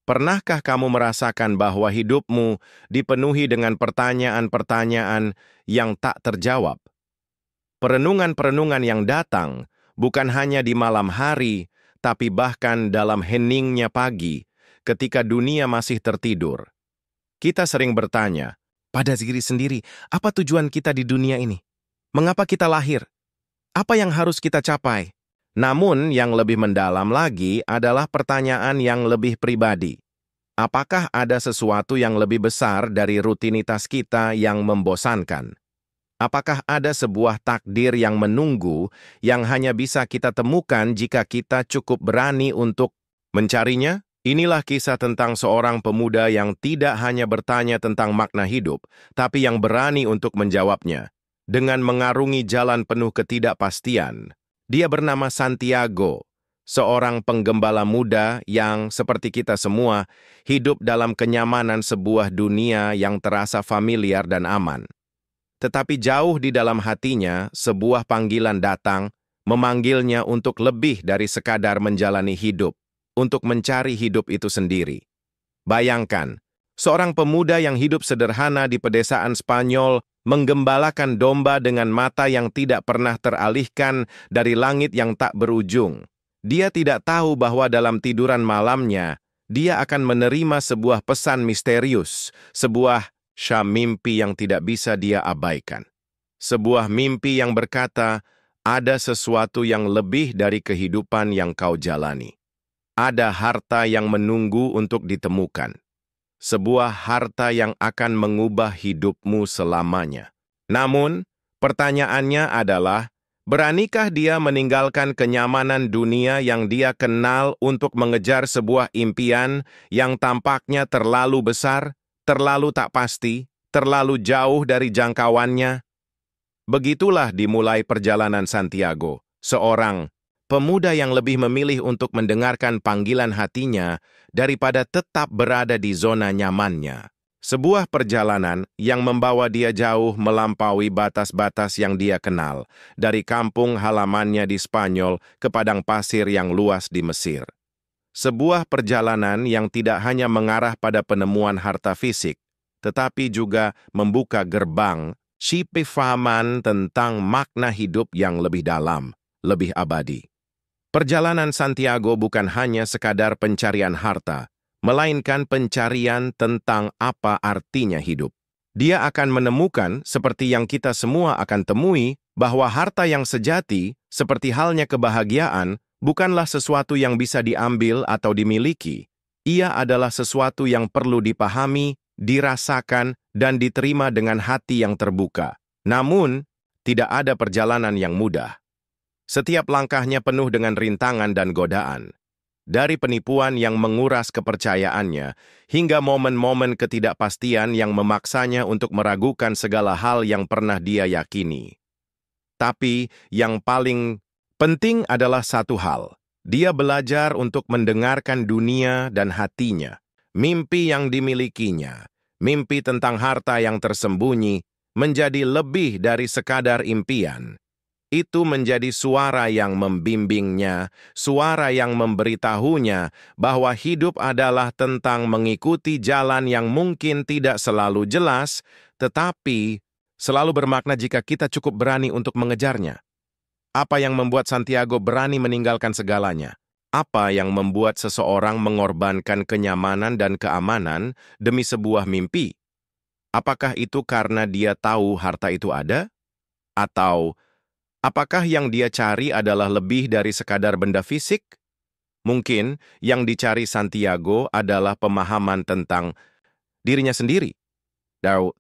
Pernahkah kamu merasakan bahwa hidupmu dipenuhi dengan pertanyaan-pertanyaan yang tak terjawab? Perenungan-perenungan yang datang bukan hanya di malam hari, tapi bahkan dalam heningnya pagi, ketika dunia masih tertidur. Kita sering bertanya, pada diri sendiri, apa tujuan kita di dunia ini? Mengapa kita lahir? Apa yang harus kita capai? Namun, yang lebih mendalam lagi adalah pertanyaan yang lebih pribadi. Apakah ada sesuatu yang lebih besar dari rutinitas kita yang membosankan? Apakah ada sebuah takdir yang menunggu yang hanya bisa kita temukan jika kita cukup berani untuk mencarinya? Inilah kisah tentang seorang pemuda yang tidak hanya bertanya tentang makna hidup, tapi yang berani untuk menjawabnya. Dengan mengarungi jalan penuh ketidakpastian, dia bernama Santiago, seorang penggembala muda yang, seperti kita semua, hidup dalam kenyamanan sebuah dunia yang terasa familiar dan aman. Tetapi jauh di dalam hatinya, sebuah panggilan datang, memanggilnya untuk lebih dari sekadar menjalani hidup, untuk mencari hidup itu sendiri. Bayangkan, seorang pemuda yang hidup sederhana di pedesaan Spanyol menggembalakan domba dengan mata yang tidak pernah teralihkan dari langit yang tak berujung. Dia tidak tahu bahwa dalam tiduran malamnya, dia akan menerima sebuah pesan misterius, sebuah mimpi yang tidak bisa dia abaikan. Sebuah mimpi yang berkata, ada sesuatu yang lebih dari kehidupan yang kau jalani. Ada harta yang menunggu untuk ditemukan. Sebuah harta yang akan mengubah hidupmu selamanya. Namun, pertanyaannya adalah, beranikah dia meninggalkan kenyamanan dunia yang dia kenal untuk mengejar sebuah impian yang tampaknya terlalu besar, terlalu tak pasti, terlalu jauh dari jangkauannya? Begitulah dimulai perjalanan Santiago, seorang pemuda yang lebih memilih untuk mendengarkan panggilan hatinya daripada tetap berada di zona nyamannya. Sebuah perjalanan yang membawa dia jauh melampaui batas-batas yang dia kenal, dari kampung halamannya di Spanyol ke padang pasir yang luas di Mesir. Sebuah perjalanan yang tidak hanya mengarah pada penemuan harta fisik, tetapi juga membuka gerbang pemahaman tentang makna hidup yang lebih dalam, lebih abadi. Perjalanan Santiago bukan hanya sekadar pencarian harta, melainkan pencarian tentang apa artinya hidup. Dia akan menemukan, seperti yang kita semua akan temui, bahwa harta yang sejati, seperti halnya kebahagiaan, bukanlah sesuatu yang bisa diambil atau dimiliki. Ia adalah sesuatu yang perlu dipahami, dirasakan, dan diterima dengan hati yang terbuka. Namun, tidak ada perjalanan yang mudah. Setiap langkahnya penuh dengan rintangan dan godaan. Dari penipuan yang menguras kepercayaannya, hingga momen-momen ketidakpastian yang memaksanya untuk meragukan segala hal yang pernah dia yakini. Tapi, yang paling penting adalah satu hal. Dia belajar untuk mendengarkan dunia dan hatinya. Mimpi yang dimilikinya, mimpi tentang harta yang tersembunyi, menjadi lebih dari sekadar impian. Itu menjadi suara yang membimbingnya, suara yang memberitahunya bahwa hidup adalah tentang mengikuti jalan yang mungkin tidak selalu jelas, tetapi selalu bermakna jika kita cukup berani untuk mengejarnya. Apa yang membuat Santiago berani meninggalkan segalanya? Apa yang membuat seseorang mengorbankan kenyamanan dan keamanan demi sebuah mimpi? Apakah itu karena dia tahu harta itu ada? Atau apakah yang dia cari adalah lebih dari sekadar benda fisik? Mungkin yang dicari Santiago adalah pemahaman tentang dirinya sendiri,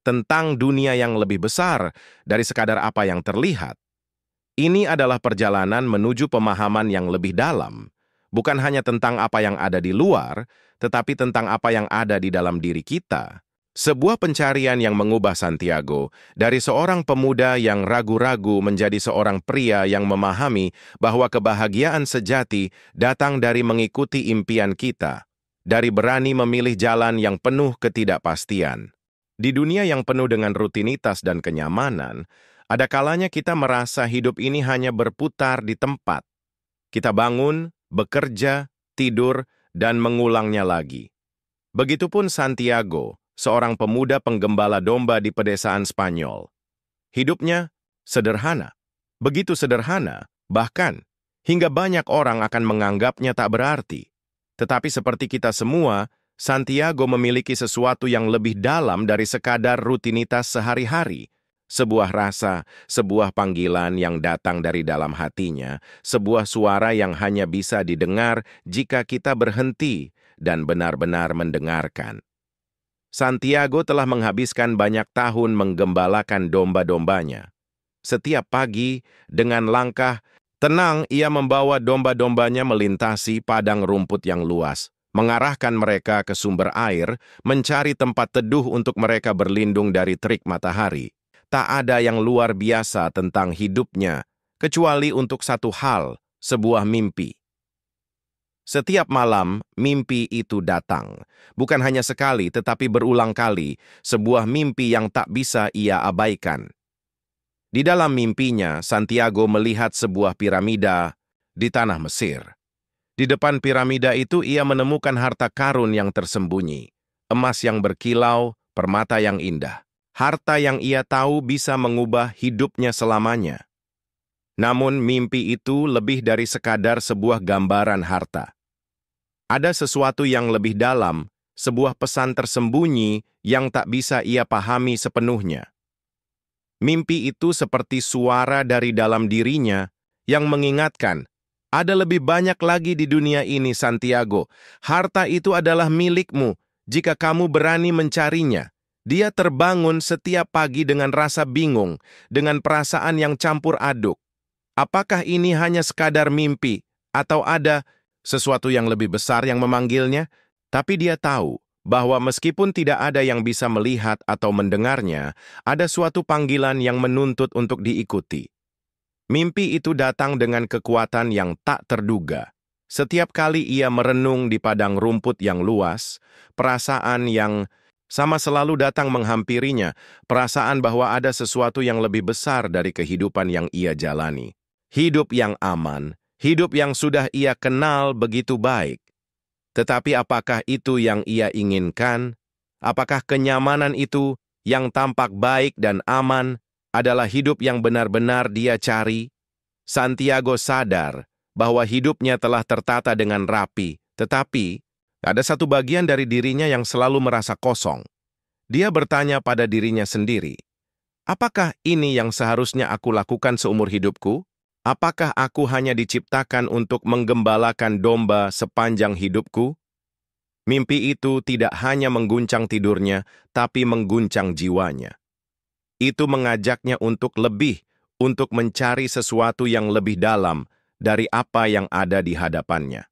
tentang dunia yang lebih besar dari sekadar apa yang terlihat. Ini adalah perjalanan menuju pemahaman yang lebih dalam, bukan hanya tentang apa yang ada di luar, tetapi tentang apa yang ada di dalam diri kita. Sebuah pencarian yang mengubah Santiago dari seorang pemuda yang ragu-ragu menjadi seorang pria yang memahami bahwa kebahagiaan sejati datang dari mengikuti impian kita, dari berani memilih jalan yang penuh ketidakpastian. Di dunia yang penuh dengan rutinitas dan kenyamanan, ada kalanya kita merasa hidup ini hanya berputar di tempat. Kita bangun, bekerja, tidur, dan mengulangnya lagi. Begitupun Santiago, seorang pemuda penggembala domba di pedesaan Spanyol. Hidupnya sederhana. Begitu sederhana, bahkan hingga banyak orang akan menganggapnya tak berarti. Tetapi seperti kita semua, Santiago memiliki sesuatu yang lebih dalam dari sekadar rutinitas sehari-hari. Sebuah rasa, sebuah panggilan yang datang dari dalam hatinya, sebuah suara yang hanya bisa didengar jika kita berhenti dan benar-benar mendengarkan. Santiago telah menghabiskan banyak tahun menggembalakan domba-dombanya. Setiap pagi, dengan langkah tenang, ia membawa domba-dombanya melintasi padang rumput yang luas, mengarahkan mereka ke sumber air, mencari tempat teduh untuk mereka berlindung dari terik matahari. Tak ada yang luar biasa tentang hidupnya, kecuali untuk satu hal, sebuah mimpi. Setiap malam, mimpi itu datang. Bukan hanya sekali, tetapi berulang kali, sebuah mimpi yang tak bisa ia abaikan. Di dalam mimpinya, Santiago melihat sebuah piramida di tanah Mesir. Di depan piramida itu ia menemukan harta karun yang tersembunyi, emas yang berkilau, permata yang indah. Harta yang ia tahu bisa mengubah hidupnya selamanya. Namun mimpi itu lebih dari sekadar sebuah gambaran harta. Ada sesuatu yang lebih dalam, sebuah pesan tersembunyi yang tak bisa ia pahami sepenuhnya. Mimpi itu seperti suara dari dalam dirinya yang mengingatkan, ada lebih banyak lagi di dunia ini, Santiago. Harta itu adalah milikmu jika kamu berani mencarinya. Dia terbangun setiap pagi dengan rasa bingung, dengan perasaan yang campur aduk. Apakah ini hanya sekadar mimpi, atau ada sesuatu yang lebih besar yang memanggilnya? Tapi dia tahu bahwa meskipun tidak ada yang bisa melihat atau mendengarnya, ada suatu panggilan yang menuntut untuk diikuti. Mimpi itu datang dengan kekuatan yang tak terduga. Setiap kali ia merenung di padang rumput yang luas, perasaan yang sama selalu datang menghampirinya, perasaan bahwa ada sesuatu yang lebih besar dari kehidupan yang ia jalani. Hidup yang aman, hidup yang sudah ia kenal begitu baik. Tetapi apakah itu yang ia inginkan? Apakah kenyamanan itu yang tampak baik dan aman adalah hidup yang benar-benar dia cari? Santiago sadar bahwa hidupnya telah tertata dengan rapi, tetapi ada satu bagian dari dirinya yang selalu merasa kosong. Dia bertanya pada dirinya sendiri, apakah ini yang seharusnya aku lakukan seumur hidupku? Apakah aku hanya diciptakan untuk menggembalakan domba sepanjang hidupku? Mimpi itu tidak hanya mengguncang tidurnya, tapi mengguncang jiwanya. Itu mengajaknya untuk lebih, untuk mencari sesuatu yang lebih dalam dari apa yang ada di hadapannya.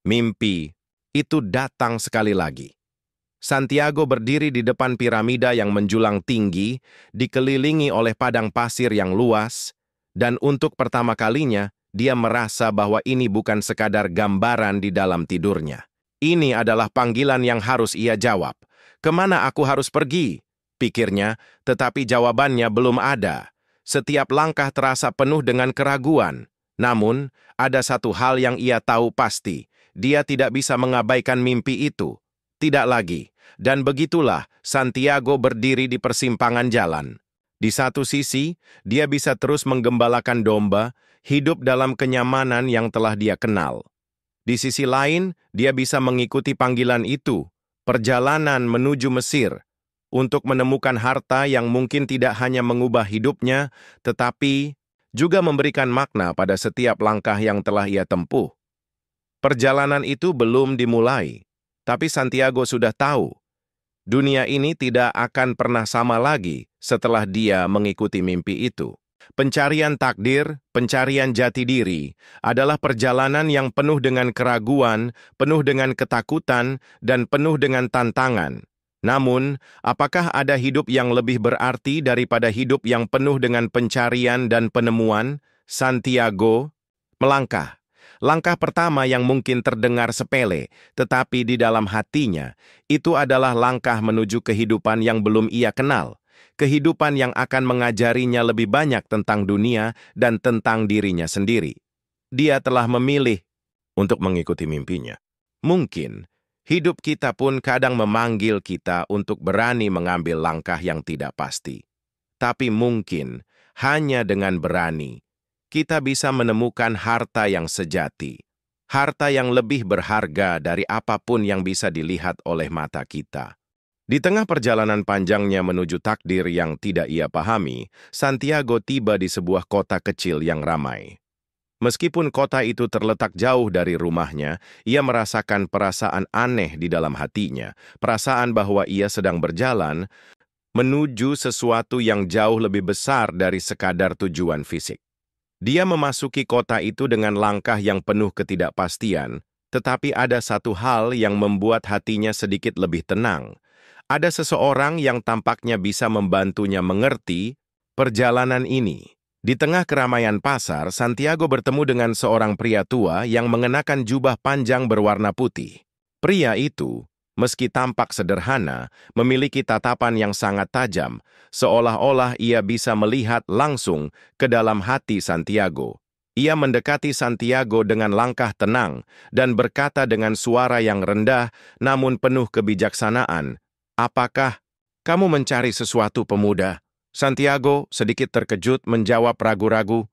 Mimpi itu datang sekali lagi. Santiago berdiri di depan piramida yang menjulang tinggi, dikelilingi oleh padang pasir yang luas, dan untuk pertama kalinya, dia merasa bahwa ini bukan sekadar gambaran di dalam tidurnya. Ini adalah panggilan yang harus ia jawab. Kemana aku harus pergi? Pikirnya, tetapi jawabannya belum ada. Setiap langkah terasa penuh dengan keraguan. Namun, ada satu hal yang ia tahu pasti. Dia tidak bisa mengabaikan mimpi itu. Tidak lagi. Dan begitulah Santiago berdiri di persimpangan jalan. Di satu sisi, dia bisa terus menggembalakan domba, hidup dalam kenyamanan yang telah dia kenal. Di sisi lain, dia bisa mengikuti panggilan itu, perjalanan menuju Mesir, untuk menemukan harta yang mungkin tidak hanya mengubah hidupnya, tetapi juga memberikan makna pada setiap langkah yang telah ia tempuh. Perjalanan itu belum dimulai, tapi Santiago sudah tahu, dunia ini tidak akan pernah sama lagi setelah dia mengikuti mimpi itu. Pencarian takdir, pencarian jati diri, adalah perjalanan yang penuh dengan keraguan, penuh dengan ketakutan, dan penuh dengan tantangan. Namun, apakah ada hidup yang lebih berarti daripada hidup yang penuh dengan pencarian dan penemuan? Santiago melangkah. Langkah pertama yang mungkin terdengar sepele, tetapi di dalam hatinya, itu adalah langkah menuju kehidupan yang belum ia kenal. Kehidupan yang akan mengajarinya lebih banyak tentang dunia dan tentang dirinya sendiri. Dia telah memilih untuk mengikuti mimpinya. Mungkin, hidup kita pun kadang memanggil kita untuk berani mengambil langkah yang tidak pasti. Tapi mungkin, hanya dengan berani, kita bisa menemukan harta yang sejati. Harta yang lebih berharga dari apapun yang bisa dilihat oleh mata kita. Di tengah perjalanan panjangnya menuju takdir yang tidak ia pahami, Santiago tiba di sebuah kota kecil yang ramai. Meskipun kota itu terletak jauh dari rumahnya, ia merasakan perasaan aneh di dalam hatinya, perasaan bahwa ia sedang berjalan menuju sesuatu yang jauh lebih besar dari sekadar tujuan fisik. Dia memasuki kota itu dengan langkah yang penuh ketidakpastian, tetapi ada satu hal yang membuat hatinya sedikit lebih tenang. Ada seseorang yang tampaknya bisa membantunya mengerti perjalanan ini. Di tengah keramaian pasar, Santiago bertemu dengan seorang pria tua yang mengenakan jubah panjang berwarna putih. Pria itu, meski tampak sederhana, memiliki tatapan yang sangat tajam, seolah-olah ia bisa melihat langsung ke dalam hati Santiago. Ia mendekati Santiago dengan langkah tenang dan berkata dengan suara yang rendah namun penuh kebijaksanaan, "Apakah kamu mencari sesuatu, pemuda?" Santiago sedikit terkejut menjawab ragu-ragu,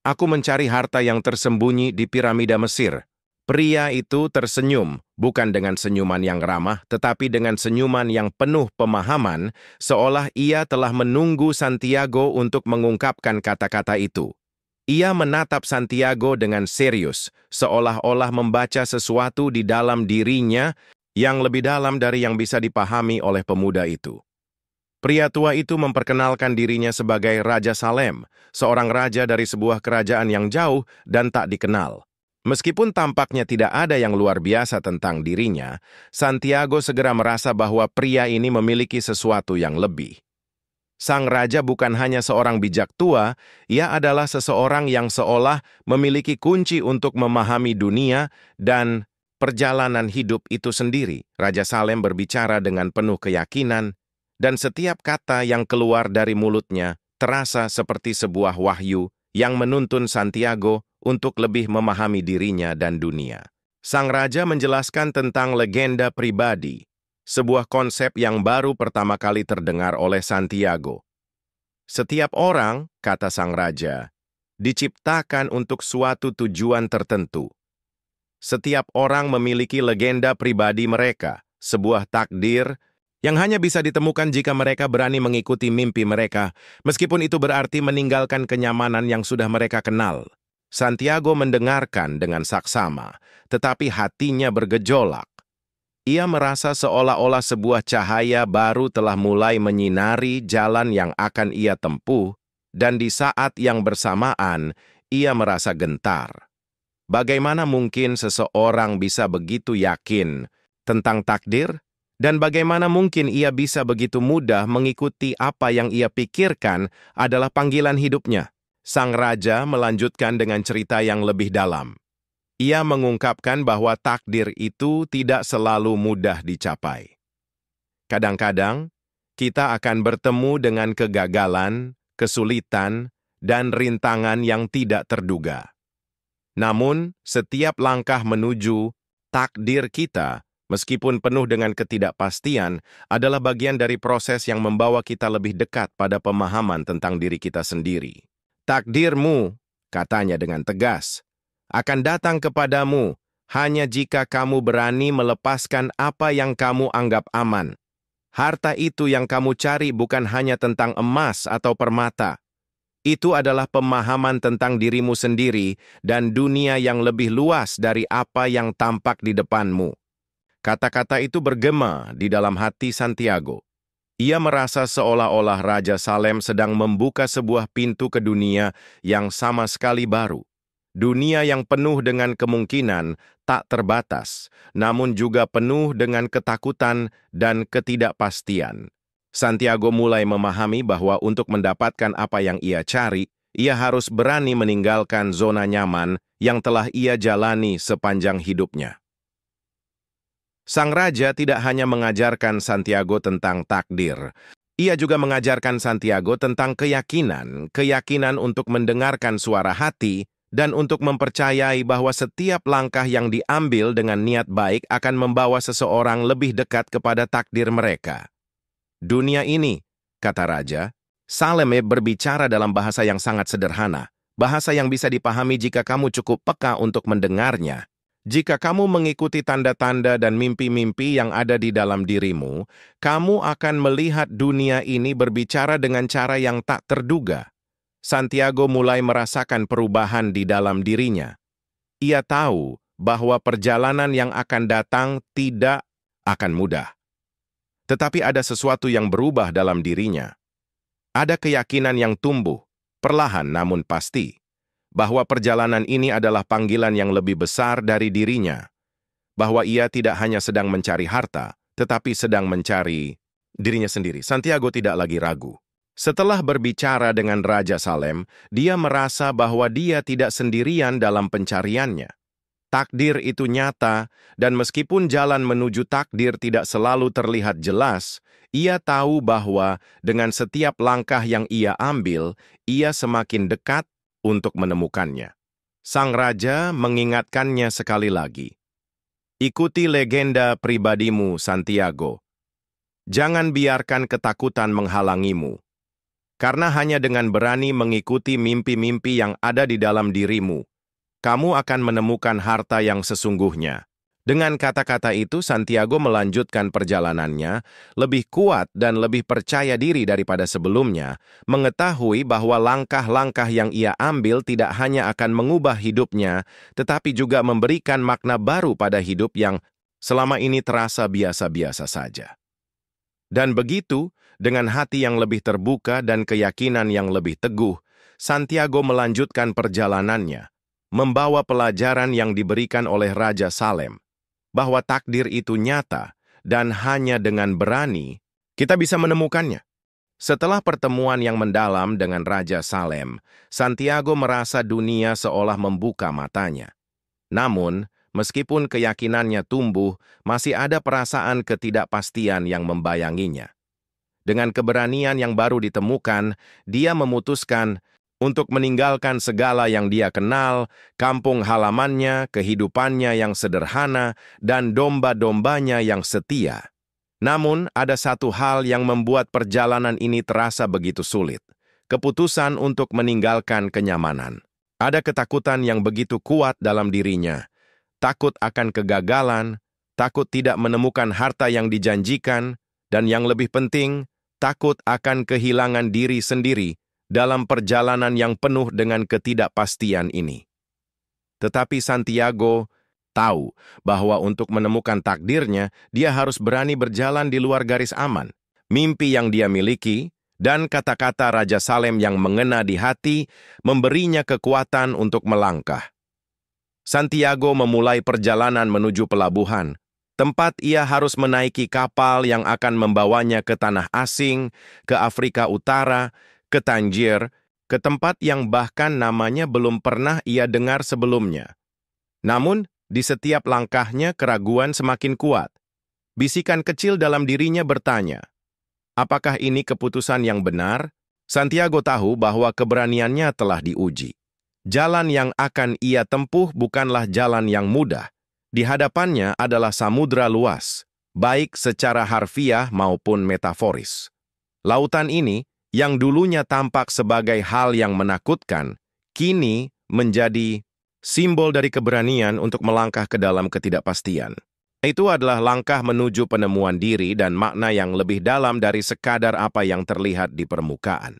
Aku mencari harta yang tersembunyi di piramida Mesir." Pria itu tersenyum, bukan dengan senyuman yang ramah, tetapi dengan senyuman yang penuh pemahaman, seolah ia telah menunggu Santiago untuk mengungkapkan kata-kata itu. Ia menatap Santiago dengan serius, seolah-olah membaca sesuatu di dalam dirinya yang lebih dalam dari yang bisa dipahami oleh pemuda itu. Pria tua itu memperkenalkan dirinya sebagai Raja Salem, seorang raja dari sebuah kerajaan yang jauh dan tak dikenal. Meskipun tampaknya tidak ada yang luar biasa tentang dirinya, Santiago segera merasa bahwa pria ini memiliki sesuatu yang lebih. Sang raja bukan hanya seorang bijak tua, ia adalah seseorang yang seolah memiliki kunci untuk memahami dunia dan perjalanan hidup itu sendiri. Raja Salem berbicara dengan penuh keyakinan, dan setiap kata yang keluar dari mulutnya terasa seperti sebuah wahyu yang menuntun Santiago untuk lebih memahami dirinya dan dunia. Sang raja menjelaskan tentang legenda pribadi, sebuah konsep yang baru pertama kali terdengar oleh Santiago. Setiap orang, kata sang raja, diciptakan untuk suatu tujuan tertentu. Setiap orang memiliki legenda pribadi mereka, sebuah takdir yang hanya bisa ditemukan jika mereka berani mengikuti mimpi mereka, meskipun itu berarti meninggalkan kenyamanan yang sudah mereka kenal. Santiago mendengarkan dengan saksama, tetapi hatinya bergejolak. Ia merasa seolah-olah sebuah cahaya baru telah mulai menyinari jalan yang akan ia tempuh, dan di saat yang bersamaan, ia merasa gentar. Bagaimana mungkin seseorang bisa begitu yakin tentang takdir? Dan bagaimana mungkin ia bisa begitu mudah mengikuti apa yang ia pikirkan adalah panggilan hidupnya? Sang raja melanjutkan dengan cerita yang lebih dalam. Ia mengungkapkan bahwa takdir itu tidak selalu mudah dicapai. Kadang-kadang, kita akan bertemu dengan kegagalan, kesulitan, dan rintangan yang tidak terduga. Namun, setiap langkah menuju takdir kita, meskipun penuh dengan ketidakpastian, adalah bagian dari proses yang membawa kita lebih dekat pada pemahaman tentang diri kita sendiri. Takdirmu, katanya dengan tegas, akan datang kepadamu hanya jika kamu berani melepaskan apa yang kamu anggap aman. Harta itu yang kamu cari bukan hanya tentang emas atau permata. Itu adalah pemahaman tentang dirimu sendiri dan dunia yang lebih luas dari apa yang tampak di depanmu. Kata-kata itu bergema di dalam hati Santiago. Ia merasa seolah-olah Raja Salem sedang membuka sebuah pintu ke dunia yang sama sekali baru. Dunia yang penuh dengan kemungkinan tak terbatas, namun juga penuh dengan ketakutan dan ketidakpastian. Santiago mulai memahami bahwa untuk mendapatkan apa yang ia cari, ia harus berani meninggalkan zona nyaman yang telah ia jalani sepanjang hidupnya. Sang raja tidak hanya mengajarkan Santiago tentang takdir, ia juga mengajarkan Santiago tentang keyakinan untuk mendengarkan suara hati dan untuk mempercayai bahwa setiap langkah yang diambil dengan niat baik akan membawa seseorang lebih dekat kepada takdir mereka. Dunia ini, kata Raja, Salem berbicara dalam bahasa yang sangat sederhana, bahasa yang bisa dipahami jika kamu cukup peka untuk mendengarnya. Jika kamu mengikuti tanda-tanda dan mimpi-mimpi yang ada di dalam dirimu, kamu akan melihat dunia ini berbicara dengan cara yang tak terduga. Santiago mulai merasakan perubahan di dalam dirinya. Ia tahu bahwa perjalanan yang akan datang tidak akan mudah. Tetapi ada sesuatu yang berubah dalam dirinya. Ada keyakinan yang tumbuh, perlahan namun pasti, bahwa perjalanan ini adalah panggilan yang lebih besar dari dirinya. Bahwa ia tidak hanya sedang mencari harta, tetapi sedang mencari dirinya sendiri. Santiago tidak lagi ragu. Setelah berbicara dengan Raja Salem, dia merasa bahwa dia tidak sendirian dalam pencariannya. Takdir itu nyata, dan meskipun jalan menuju takdir tidak selalu terlihat jelas, ia tahu bahwa dengan setiap langkah yang ia ambil, ia semakin dekat untuk menemukannya. Sang Raja mengingatkannya sekali lagi. Ikuti legenda pribadimu, Santiago. Jangan biarkan ketakutan menghalangimu. Karena hanya dengan berani mengikuti mimpi-mimpi yang ada di dalam dirimu, kamu akan menemukan harta yang sesungguhnya. Dengan kata-kata itu, Santiago melanjutkan perjalanannya, lebih kuat dan lebih percaya diri daripada sebelumnya, mengetahui bahwa langkah-langkah yang ia ambil tidak hanya akan mengubah hidupnya, tetapi juga memberikan makna baru pada hidup yang selama ini terasa biasa-biasa saja. Dan begitu, dengan hati yang lebih terbuka dan keyakinan yang lebih teguh, Santiago melanjutkan perjalanannya, membawa pelajaran yang diberikan oleh Raja Salem, bahwa takdir itu nyata dan hanya dengan berani kita bisa menemukannya. Setelah pertemuan yang mendalam dengan Raja Salem, Santiago merasa dunia seolah membuka matanya. Namun, meskipun keyakinannya tumbuh, masih ada perasaan ketidakpastian yang membayanginya. Dengan keberanian yang baru ditemukan, dia memutuskan untuk meninggalkan segala yang dia kenal, kampung halamannya, kehidupannya yang sederhana, dan domba-dombanya yang setia. Namun, ada satu hal yang membuat perjalanan ini terasa begitu sulit. Keputusan untuk meninggalkan kenyamanan. Ada ketakutan yang begitu kuat dalam dirinya. Takut akan kegagalan, takut tidak menemukan harta yang dijanjikan, dan yang lebih penting, takut akan kehilangan diri sendiri dalam perjalanan yang penuh dengan ketidakpastian ini. Tetapi Santiago tahu bahwa untuk menemukan takdirnya, dia harus berani berjalan di luar garis aman. Mimpi yang dia miliki dan kata-kata Raja Salem yang mengena di hati memberinya kekuatan untuk melangkah. Santiago memulai perjalanan menuju pelabuhan, tempat ia harus menaiki kapal yang akan membawanya ke tanah asing, ke Afrika Utara, ke Tangier, ke tempat yang bahkan namanya belum pernah ia dengar sebelumnya. Namun, di setiap langkahnya keraguan semakin kuat. Bisikan kecil dalam dirinya bertanya, apakah ini keputusan yang benar? Santiago tahu bahwa keberaniannya telah diuji. Jalan yang akan ia tempuh bukanlah jalan yang mudah. Di hadapannya adalah samudra luas, baik secara harfiah maupun metaforis. Lautan ini, yang dulunya tampak sebagai hal yang menakutkan, kini menjadi simbol dari keberanian untuk melangkah ke dalam ketidakpastian. Itu adalah langkah menuju penemuan diri dan makna yang lebih dalam dari sekadar apa yang terlihat di permukaan.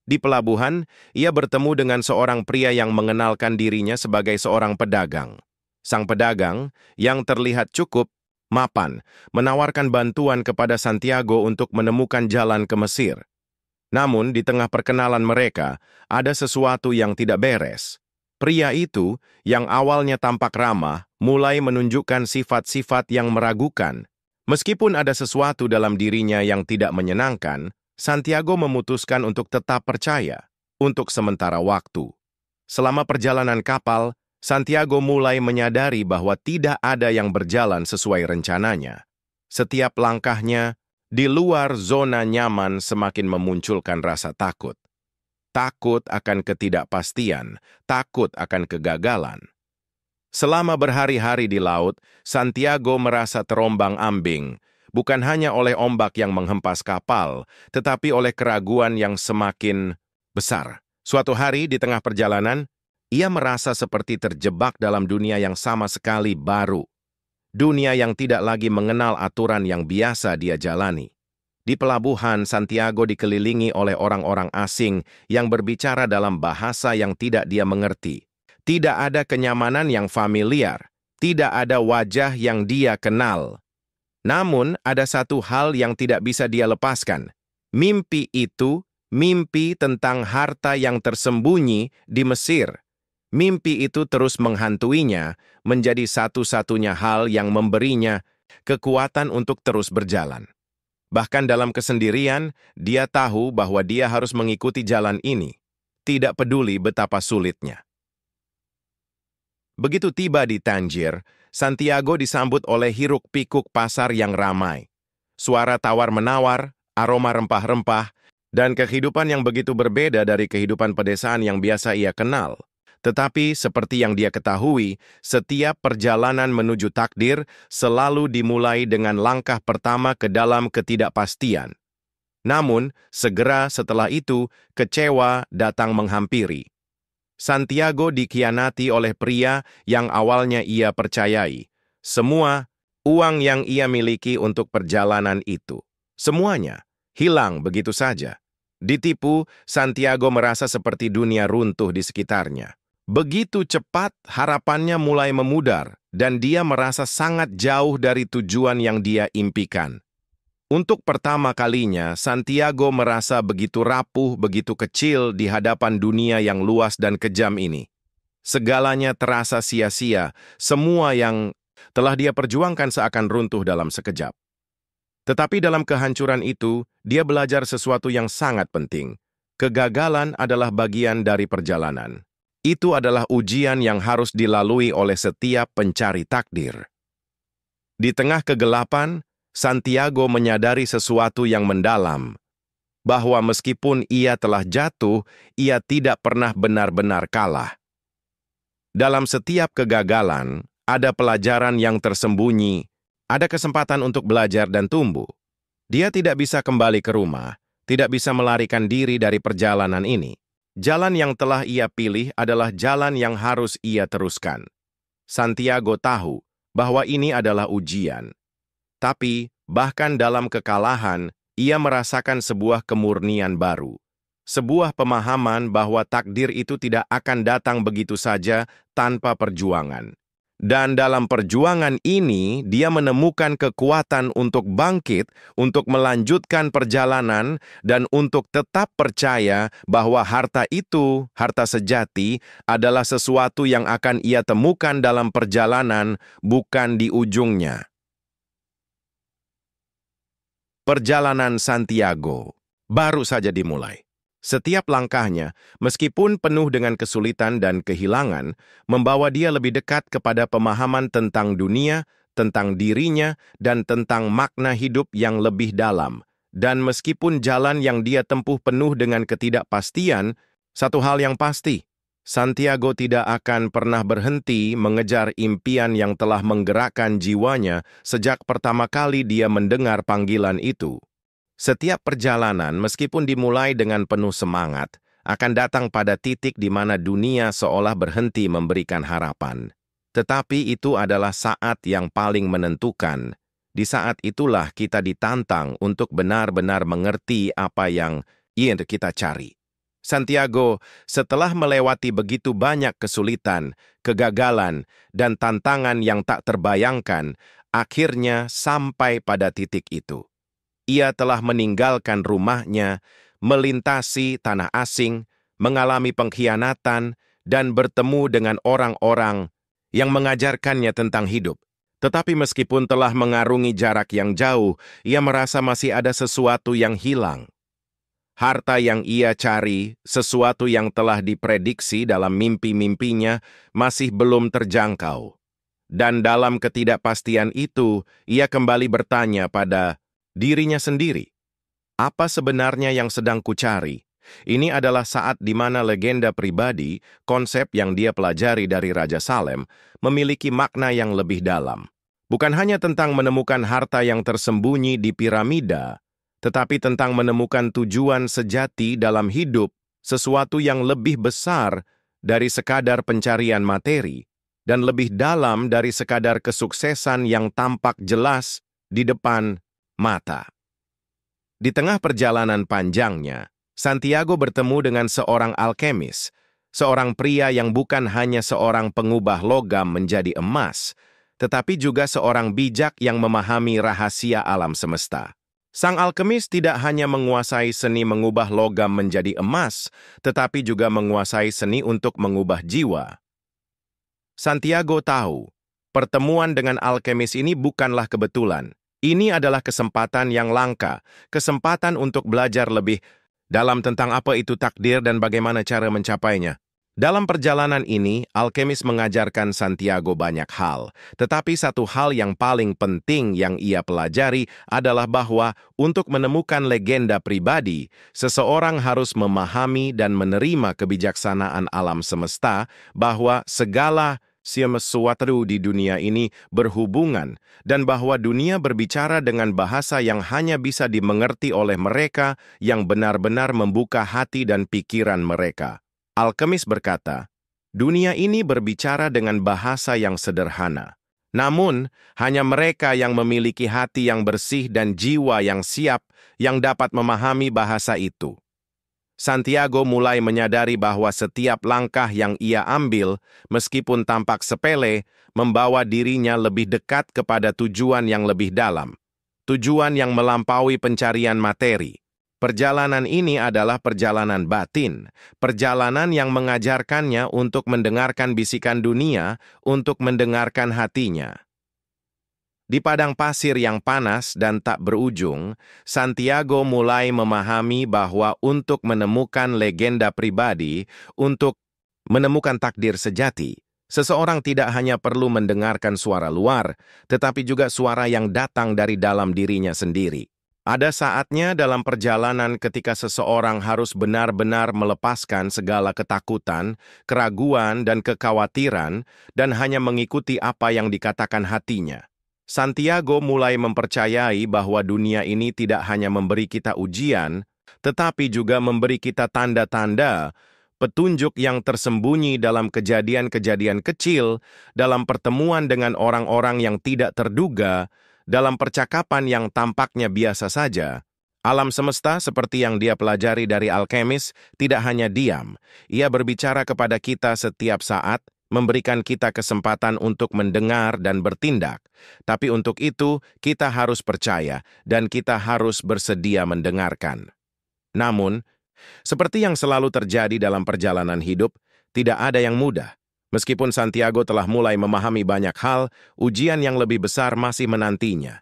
Di pelabuhan, ia bertemu dengan seorang pria yang mengenalkan dirinya sebagai seorang pedagang. Sang pedagang, yang terlihat cukup mapan, menawarkan bantuan kepada Santiago untuk menemukan jalan ke Mesir. Namun, di tengah perkenalan mereka, ada sesuatu yang tidak beres. Pria itu, yang awalnya tampak ramah, mulai menunjukkan sifat-sifat yang meragukan. Meskipun ada sesuatu dalam dirinya yang tidak menyenangkan, Santiago memutuskan untuk tetap percaya, untuk sementara waktu. Selama perjalanan kapal, Santiago mulai menyadari bahwa tidak ada yang berjalan sesuai rencananya. Setiap langkahnya, di luar zona nyaman semakin memunculkan rasa takut. takut akan ketidakpastian, takut akan kegagalan. Selama berhari-hari di laut, Santiago merasa terombang-ambing, bukan hanya oleh ombak yang menghempas kapal, tetapi oleh keraguan yang semakin besar. Suatu hari di tengah perjalanan, ia merasa seperti terjebak dalam dunia yang sama sekali baru. Dunia yang tidak lagi mengenal aturan yang biasa dia jalani. Di pelabuhan, Santiago dikelilingi oleh orang-orang asing yang berbicara dalam bahasa yang tidak dia mengerti. Tidak ada kenyamanan yang familiar, tidak ada wajah yang dia kenal. Namun, ada satu hal yang tidak bisa dia lepaskan. Mimpi itu, mimpi tentang harta yang tersembunyi di Mesir. Mimpi itu terus menghantuinya, menjadi satu-satunya hal yang memberinya kekuatan untuk terus berjalan. Bahkan dalam kesendirian, dia tahu bahwa dia harus mengikuti jalan ini, tidak peduli betapa sulitnya. Begitu tiba di Tangier, Santiago disambut oleh hiruk-pikuk pasar yang ramai. Suara tawar-menawar, aroma rempah-rempah, dan kehidupan yang begitu berbeda dari kehidupan pedesaan yang biasa ia kenal. Tetapi seperti yang dia ketahui, setiap perjalanan menuju takdir selalu dimulai dengan langkah pertama ke dalam ketidakpastian. Namun, segera setelah itu, kecewa datang menghampiri. Santiago dikhianati oleh pria yang awalnya ia percayai. Semua uang yang ia miliki untuk perjalanan itu, semuanya hilang begitu saja. Ditipu, Santiago merasa seperti dunia runtuh di sekitarnya. Begitu cepat harapannya mulai memudar dan dia merasa sangat jauh dari tujuan yang dia impikan. Untuk pertama kalinya, Santiago merasa begitu rapuh, begitu kecil di hadapan dunia yang luas dan kejam ini. Segalanya terasa sia-sia, semua yang telah dia perjuangkan seakan runtuh dalam sekejap. Tetapi dalam kehancuran itu, dia belajar sesuatu yang sangat penting. Kegagalan adalah bagian dari perjalanan. Itu adalah ujian yang harus dilalui oleh setiap pencari takdir. Di tengah kegelapan, Santiago menyadari sesuatu yang mendalam, bahwa meskipun ia telah jatuh, ia tidak pernah benar-benar kalah. Dalam setiap kegagalan, ada pelajaran yang tersembunyi, ada kesempatan untuk belajar dan tumbuh. Dia tidak bisa kembali ke rumah, tidak bisa melarikan diri dari perjalanan ini. Jalan yang telah ia pilih adalah jalan yang harus ia teruskan. Santiago tahu bahwa ini adalah ujian. Tapi, bahkan dalam kekalahan, ia merasakan sebuah kemurnian baru. Sebuah pemahaman bahwa takdir itu tidak akan datang begitu saja tanpa perjuangan. Dan dalam perjuangan ini, dia menemukan kekuatan untuk bangkit, untuk melanjutkan perjalanan, dan untuk tetap percaya bahwa harta itu, harta sejati, adalah sesuatu yang akan ia temukan dalam perjalanan, bukan di ujungnya. Perjalanan Santiago baru saja dimulai. Setiap langkahnya, meskipun penuh dengan kesulitan dan kehilangan, membawa dia lebih dekat kepada pemahaman tentang dunia, tentang dirinya, dan tentang makna hidup yang lebih dalam. Dan meskipun jalan yang dia tempuh penuh dengan ketidakpastian, satu hal yang pasti, Santiago tidak akan pernah berhenti mengejar impian yang telah menggerakkan jiwanya sejak pertama kali dia mendengar panggilan itu. Setiap perjalanan, meskipun dimulai dengan penuh semangat, akan datang pada titik di mana dunia seolah berhenti memberikan harapan. Tetapi itu adalah saat yang paling menentukan. Di saat itulah kita ditantang untuk benar-benar mengerti apa yang ingin kita cari. Santiago, setelah melewati begitu banyak kesulitan, kegagalan, dan tantangan yang tak terbayangkan, akhirnya sampai pada titik itu. Ia telah meninggalkan rumahnya, melintasi tanah asing, mengalami pengkhianatan, dan bertemu dengan orang-orang yang mengajarkannya tentang hidup. Tetapi meskipun telah mengarungi jarak yang jauh, ia merasa masih ada sesuatu yang hilang. Harta yang ia cari, sesuatu yang telah diprediksi dalam mimpi-mimpinya, masih belum terjangkau. Dan dalam ketidakpastian itu, ia kembali bertanya pada dirinya sendiri. Apa sebenarnya yang sedang kucari? Ini adalah saat di mana legenda pribadi, konsep yang dia pelajari dari Raja Salem, memiliki makna yang lebih dalam. Bukan hanya tentang menemukan harta yang tersembunyi di piramida, tetapi tentang menemukan tujuan sejati dalam hidup, sesuatu yang lebih besar dari sekadar pencarian materi, dan lebih dalam dari sekadar kesuksesan yang tampak jelas di depan mata. Di tengah perjalanan panjangnya, Santiago bertemu dengan seorang alkemis, seorang pria yang bukan hanya seorang pengubah logam menjadi emas, tetapi juga seorang bijak yang memahami rahasia alam semesta. Sang alkemis tidak hanya menguasai seni mengubah logam menjadi emas, tetapi juga menguasai seni untuk mengubah jiwa. Santiago tahu, pertemuan dengan alkemis ini bukanlah kebetulan. Ini adalah kesempatan yang langka, kesempatan untuk belajar lebih dalam tentang apa itu takdir dan bagaimana cara mencapainya. Dalam perjalanan ini, alkemis mengajarkan Santiago banyak hal, tetapi satu hal yang paling penting yang ia pelajari adalah bahwa untuk menemukan legenda pribadi, seseorang harus memahami dan menerima kebijaksanaan alam semesta, bahwa segala sesuatu di dunia ini berhubungan, dan bahwa dunia berbicara dengan bahasa yang hanya bisa dimengerti oleh mereka yang benar-benar membuka hati dan pikiran mereka. Alkemis berkata, dunia ini berbicara dengan bahasa yang sederhana. Namun, hanya mereka yang memiliki hati yang bersih dan jiwa yang siap yang dapat memahami bahasa itu. Santiago mulai menyadari bahwa setiap langkah yang ia ambil, meskipun tampak sepele, membawa dirinya lebih dekat kepada tujuan yang lebih dalam. Tujuan yang melampaui pencarian materi. Perjalanan ini adalah perjalanan batin, perjalanan yang mengajarkannya untuk mendengarkan bisikan dunia, untuk mendengarkan hatinya. Di padang pasir yang panas dan tak berujung, Santiago mulai memahami bahwa untuk menemukan legenda pribadi, untuk menemukan takdir sejati, seseorang tidak hanya perlu mendengarkan suara luar, tetapi juga suara yang datang dari dalam dirinya sendiri. Ada saatnya dalam perjalanan ketika seseorang harus benar-benar melepaskan segala ketakutan, keraguan, dan kekhawatiran, dan hanya mengikuti apa yang dikatakan hatinya. Santiago mulai mempercayai bahwa dunia ini tidak hanya memberi kita ujian, tetapi juga memberi kita tanda-tanda, petunjuk yang tersembunyi dalam kejadian-kejadian kecil, dalam pertemuan dengan orang-orang yang tidak terduga, dalam percakapan yang tampaknya biasa saja. Alam semesta seperti yang dia pelajari dari alkemis tidak hanya diam, ia berbicara kepada kita setiap saat, memberikan kita kesempatan untuk mendengar dan bertindak. Tapi untuk itu, kita harus percaya dan kita harus bersedia mendengarkan. Namun, seperti yang selalu terjadi dalam perjalanan hidup, tidak ada yang mudah. Meskipun Santiago telah mulai memahami banyak hal, ujian yang lebih besar masih menantinya.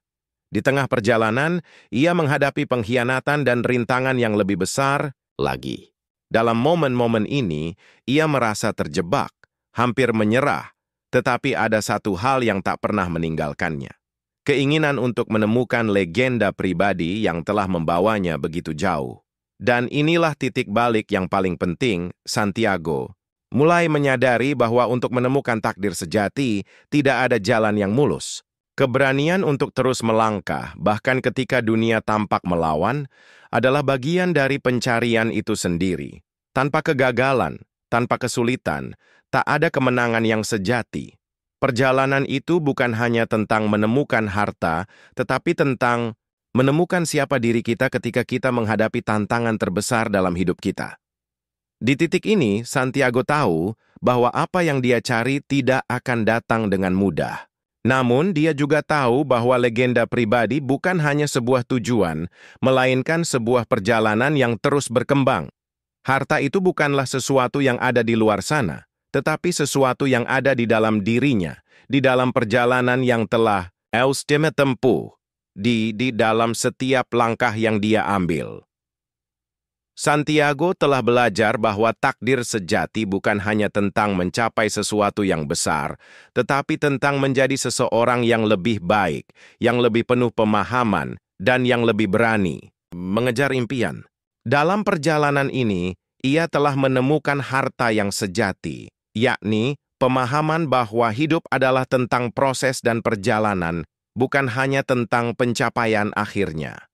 Di tengah perjalanan, ia menghadapi pengkhianatan dan rintangan yang lebih besar lagi. Dalam momen-momen ini, ia merasa terjebak, hampir menyerah, tetapi ada satu hal yang tak pernah meninggalkannya. Keinginan untuk menemukan legenda pribadi yang telah membawanya begitu jauh. Dan inilah titik balik yang paling penting, Santiago mulai menyadari bahwa untuk menemukan takdir sejati, tidak ada jalan yang mulus. Keberanian untuk terus melangkah, bahkan ketika dunia tampak melawan, adalah bagian dari pencarian itu sendiri. Tanpa kegagalan, tanpa kesulitan, tak ada kemenangan yang sejati. Perjalanan itu bukan hanya tentang menemukan harta, tetapi tentang menemukan siapa diri kita ketika kita menghadapi tantangan terbesar dalam hidup kita. Di titik ini, Santiago tahu bahwa apa yang dia cari tidak akan datang dengan mudah. Namun, dia juga tahu bahwa legenda pribadi bukan hanya sebuah tujuan, melainkan sebuah perjalanan yang terus berkembang. Harta itu bukanlah sesuatu yang ada di luar sana, tetapi sesuatu yang ada di dalam dirinya, di dalam perjalanan yang telah dia tempuh, di dalam setiap langkah yang dia ambil. Santiago telah belajar bahwa takdir sejati bukan hanya tentang mencapai sesuatu yang besar, tetapi tentang menjadi seseorang yang lebih baik, yang lebih penuh pemahaman, dan yang lebih berani mengejar impian. Dalam perjalanan ini, ia telah menemukan harta yang sejati, yakni pemahaman bahwa hidup adalah tentang proses dan perjalanan, bukan hanya tentang pencapaian akhirnya.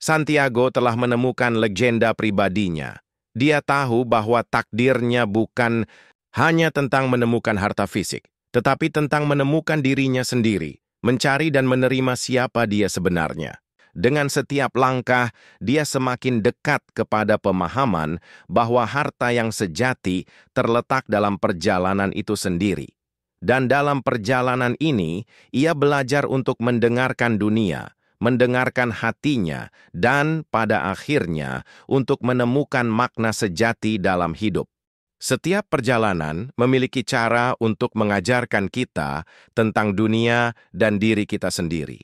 Santiago telah menemukan legenda pribadinya. Dia tahu bahwa takdirnya bukan hanya tentang menemukan harta fisik, tetapi tentang menemukan dirinya sendiri, mencari dan menerima siapa dia sebenarnya. Dengan setiap langkah, dia semakin dekat kepada pemahaman bahwa harta yang sejati terletak dalam perjalanan itu sendiri. Dan dalam perjalanan ini, ia belajar untuk mendengarkan dunia, mendengarkan hatinya, dan pada akhirnya untuk menemukan makna sejati dalam hidup. Setiap perjalanan memiliki cara untuk mengajarkan kita tentang dunia dan diri kita sendiri.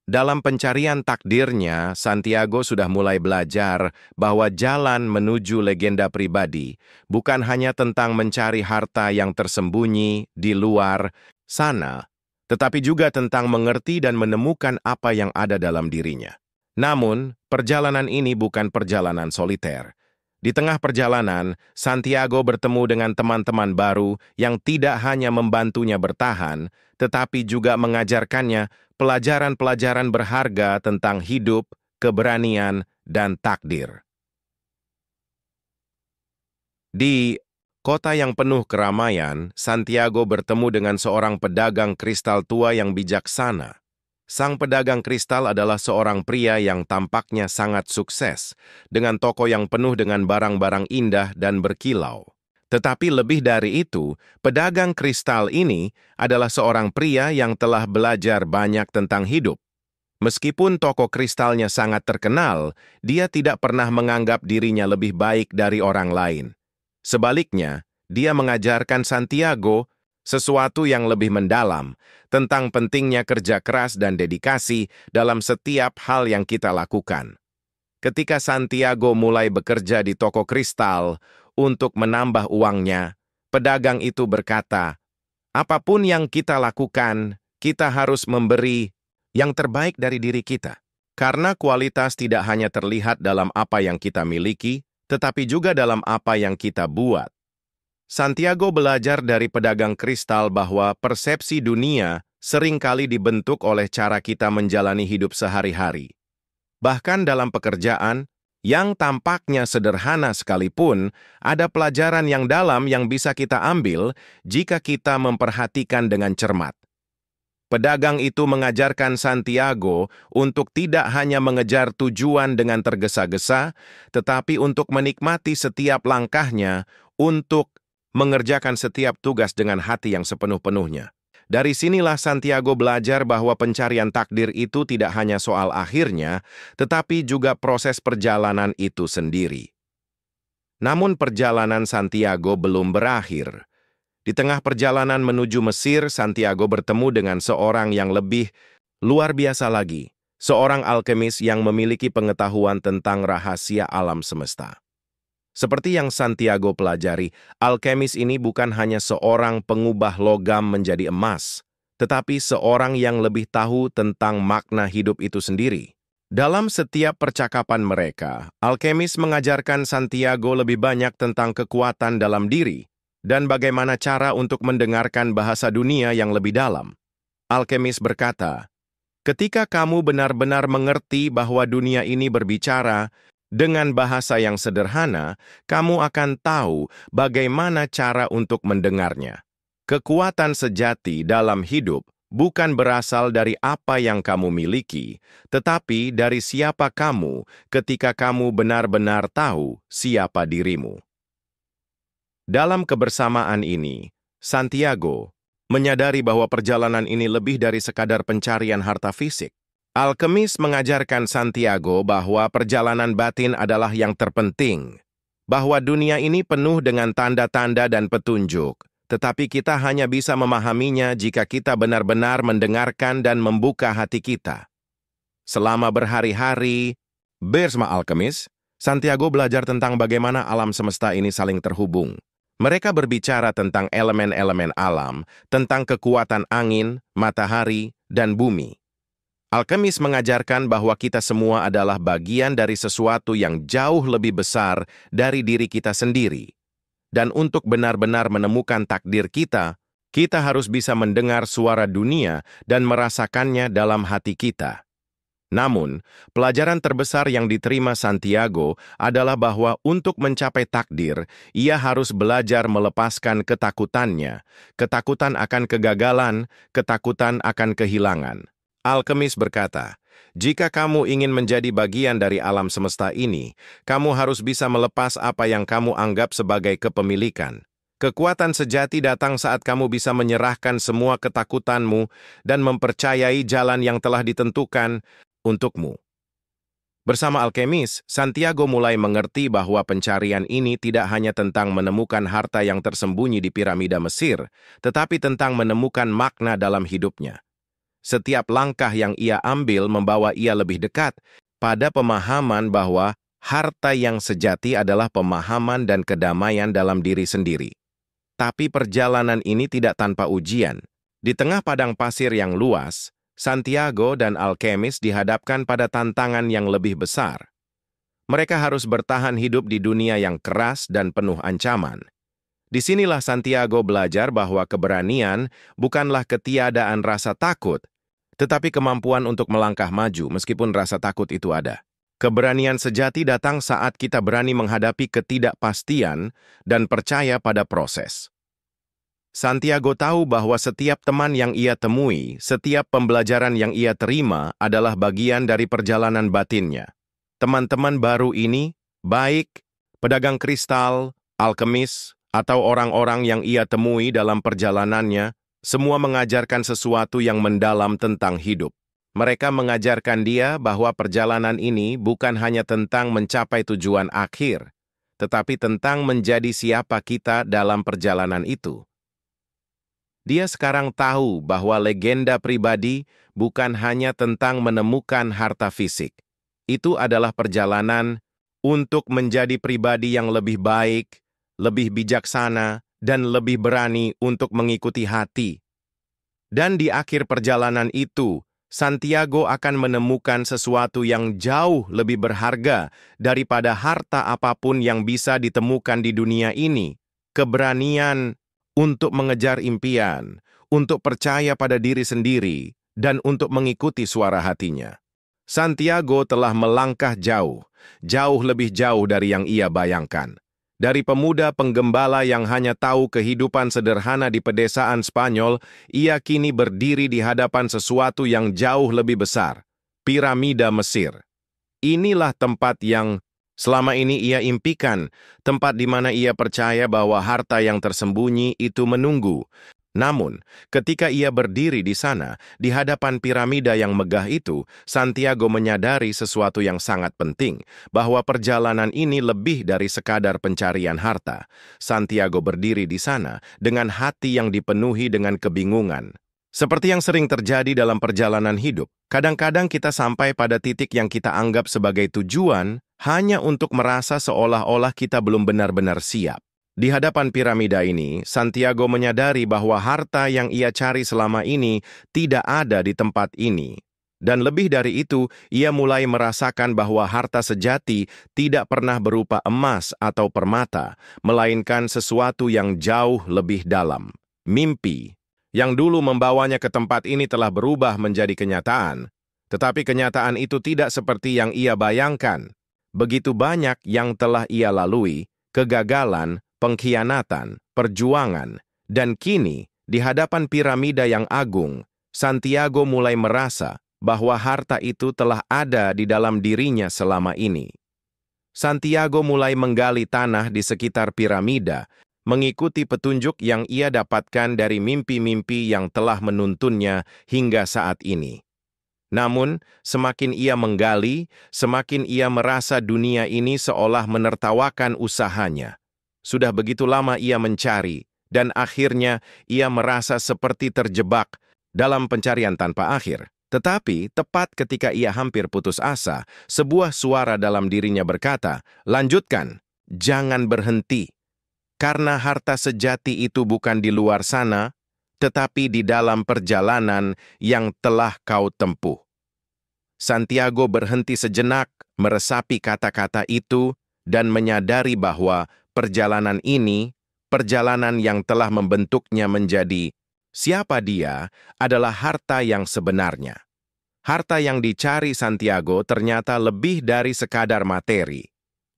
Dalam pencarian takdirnya, Santiago sudah mulai belajar bahwa jalan menuju legenda pribadi bukan hanya tentang mencari harta yang tersembunyi di luar sana, tetapi juga tentang mengerti dan menemukan apa yang ada dalam dirinya. Namun, perjalanan ini bukan perjalanan soliter. Di tengah perjalanan, Santiago bertemu dengan teman-teman baru yang tidak hanya membantunya bertahan, tetapi juga mengajarkannya pelajaran-pelajaran berharga tentang hidup, keberanian, dan takdir. Di kota yang penuh keramaian, Santiago bertemu dengan seorang pedagang kristal tua yang bijaksana. Sang pedagang kristal adalah seorang pria yang tampaknya sangat sukses, dengan toko yang penuh dengan barang-barang indah dan berkilau. Tetapi lebih dari itu, pedagang kristal ini adalah seorang pria yang telah belajar banyak tentang hidup. Meskipun toko kristalnya sangat terkenal, dia tidak pernah menganggap dirinya lebih baik dari orang lain. Sebaliknya, dia mengajarkan Santiago sesuatu yang lebih mendalam tentang pentingnya kerja keras dan dedikasi dalam setiap hal yang kita lakukan. Ketika Santiago mulai bekerja di toko kristal untuk menambah uangnya, pedagang itu berkata, "Apapun yang kita lakukan, kita harus memberi yang terbaik dari diri kita. Karena kualitas tidak hanya terlihat dalam apa yang kita miliki, tetapi juga dalam apa yang kita buat." Santiago belajar dari pedagang kristal bahwa persepsi dunia seringkali dibentuk oleh cara kita menjalani hidup sehari-hari. Bahkan dalam pekerjaan, yang tampaknya sederhana sekalipun, ada pelajaran yang dalam yang bisa kita ambil jika kita memperhatikan dengan cermat. Pedagang itu mengajarkan Santiago untuk tidak hanya mengejar tujuan dengan tergesa-gesa, tetapi untuk menikmati setiap langkahnya, untuk mengerjakan setiap tugas dengan hati yang sepenuh-penuhnya. Dari sinilah Santiago belajar bahwa pencarian takdir itu tidak hanya soal akhirnya, tetapi juga proses perjalanan itu sendiri. Namun perjalanan Santiago belum berakhir. Di tengah perjalanan menuju Mesir, Santiago bertemu dengan seorang yang lebih luar biasa lagi, seorang alkemis yang memiliki pengetahuan tentang rahasia alam semesta. Seperti yang Santiago pelajari, alkemis ini bukan hanya seorang pengubah logam menjadi emas, tetapi seorang yang lebih tahu tentang makna hidup itu sendiri. Dalam setiap percakapan mereka, alkemis mengajarkan Santiago lebih banyak tentang kekuatan dalam diri dan bagaimana cara untuk mendengarkan bahasa dunia yang lebih dalam. Alkemis berkata, "Ketika kamu benar-benar mengerti bahwa dunia ini berbicara dengan bahasa yang sederhana, kamu akan tahu bagaimana cara untuk mendengarnya. Kekuatan sejati dalam hidup bukan berasal dari apa yang kamu miliki, tetapi dari siapa kamu ketika kamu benar-benar tahu siapa dirimu." Dalam kebersamaan ini, Santiago menyadari bahwa perjalanan ini lebih dari sekadar pencarian harta fisik. Alkemis mengajarkan Santiago bahwa perjalanan batin adalah yang terpenting, bahwa dunia ini penuh dengan tanda-tanda dan petunjuk, tetapi kita hanya bisa memahaminya jika kita benar-benar mendengarkan dan membuka hati kita. Selama berhari-hari bersama alkemis, Santiago belajar tentang bagaimana alam semesta ini saling terhubung. Mereka berbicara tentang elemen-elemen alam, tentang kekuatan angin, matahari, dan bumi. Alkemis mengajarkan bahwa kita semua adalah bagian dari sesuatu yang jauh lebih besar dari diri kita sendiri. Dan untuk benar-benar menemukan takdir kita harus bisa mendengar suara dunia dan merasakannya dalam hati kita. Namun, pelajaran terbesar yang diterima Santiago adalah bahwa untuk mencapai takdir, ia harus belajar melepaskan ketakutannya, ketakutan akan kegagalan, ketakutan akan kehilangan. Alkemis berkata, jika kamu ingin menjadi bagian dari alam semesta ini, kamu harus bisa melepas apa yang kamu anggap sebagai kepemilikan. Kekuatan sejati datang saat kamu bisa menyerahkan semua ketakutanmu dan mempercayai jalan yang telah ditentukan untukmu. Bersama Alkemis, Santiago mulai mengerti bahwa pencarian ini tidak hanya tentang menemukan harta yang tersembunyi di piramida Mesir, tetapi tentang menemukan makna dalam hidupnya. Setiap langkah yang ia ambil membawa ia lebih dekat pada pemahaman bahwa harta yang sejati adalah pemahaman dan kedamaian dalam diri sendiri. Tapi perjalanan ini tidak tanpa ujian. Di tengah padang pasir yang luas, Santiago dan Alkemis dihadapkan pada tantangan yang lebih besar. Mereka harus bertahan hidup di dunia yang keras dan penuh ancaman. Disinilah Santiago belajar bahwa keberanian bukanlah ketiadaan rasa takut, tetapi kemampuan untuk melangkah maju meskipun rasa takut itu ada. Keberanian sejati datang saat kita berani menghadapi ketidakpastian dan percaya pada proses. Santiago tahu bahwa setiap teman yang ia temui, setiap pembelajaran yang ia terima adalah bagian dari perjalanan batinnya. Teman-teman baru ini, baik pedagang kristal, alkemis, atau orang-orang yang ia temui dalam perjalanannya, semua mengajarkan sesuatu yang mendalam tentang hidup. Mereka mengajarkan dia bahwa perjalanan ini bukan hanya tentang mencapai tujuan akhir, tetapi tentang menjadi siapa kita dalam perjalanan itu. Dia sekarang tahu bahwa legenda pribadi bukan hanya tentang menemukan harta fisik. Itu adalah perjalanan untuk menjadi pribadi yang lebih baik, lebih bijaksana, dan lebih berani untuk mengikuti hati. Dan di akhir perjalanan itu, Santiago akan menemukan sesuatu yang jauh lebih berharga daripada harta apapun yang bisa ditemukan di dunia ini. Keberanian untuk mengejar impian, untuk percaya pada diri sendiri, dan untuk mengikuti suara hatinya. Santiago telah melangkah jauh, jauh lebih jauh dari yang ia bayangkan. Dari pemuda penggembala yang hanya tahu kehidupan sederhana di pedesaan Spanyol, ia kini berdiri di hadapan sesuatu yang jauh lebih besar, piramida Mesir. Inilah tempat yang selama ini ia impikan, tempat di mana ia percaya bahwa harta yang tersembunyi itu menunggu. Namun, ketika ia berdiri di sana, di hadapan piramida yang megah itu, Santiago menyadari sesuatu yang sangat penting, bahwa perjalanan ini lebih dari sekadar pencarian harta. Santiago berdiri di sana dengan hati yang dipenuhi dengan kebingungan. Seperti yang sering terjadi dalam perjalanan hidup, kadang-kadang kita sampai pada titik yang kita anggap sebagai tujuan hanya untuk merasa seolah-olah kita belum benar-benar siap. Di hadapan piramida ini, Santiago menyadari bahwa harta yang ia cari selama ini tidak ada di tempat ini. Dan lebih dari itu, ia mulai merasakan bahwa harta sejati tidak pernah berupa emas atau permata, melainkan sesuatu yang jauh lebih dalam. Mimpi yang dulu membawanya ke tempat ini telah berubah menjadi kenyataan. Tetapi kenyataan itu tidak seperti yang ia bayangkan. Begitu banyak yang telah ia lalui, kegagalan, pengkhianatan, perjuangan, dan kini, di hadapan piramida yang agung, Santiago mulai merasa bahwa harta itu telah ada di dalam dirinya selama ini. Santiago mulai menggali tanah di sekitar piramida, mengikuti petunjuk yang ia dapatkan dari mimpi-mimpi yang telah menuntunnya hingga saat ini. Namun, semakin ia menggali, semakin ia merasa dunia ini seolah menertawakan usahanya. Sudah begitu lama ia mencari, dan akhirnya ia merasa seperti terjebak dalam pencarian tanpa akhir. Tetapi, tepat ketika ia hampir putus asa, sebuah suara dalam dirinya berkata, "Lanjutkan, jangan berhenti. Karena harta sejati itu bukan di luar sana, tetapi di dalam perjalanan yang telah kau tempuh." Santiago berhenti sejenak, meresapi kata-kata itu, dan menyadari bahwa perjalanan ini, perjalanan yang telah membentuknya menjadi siapa dia, adalah harta yang sebenarnya. Harta yang dicari Santiago ternyata lebih dari sekadar materi.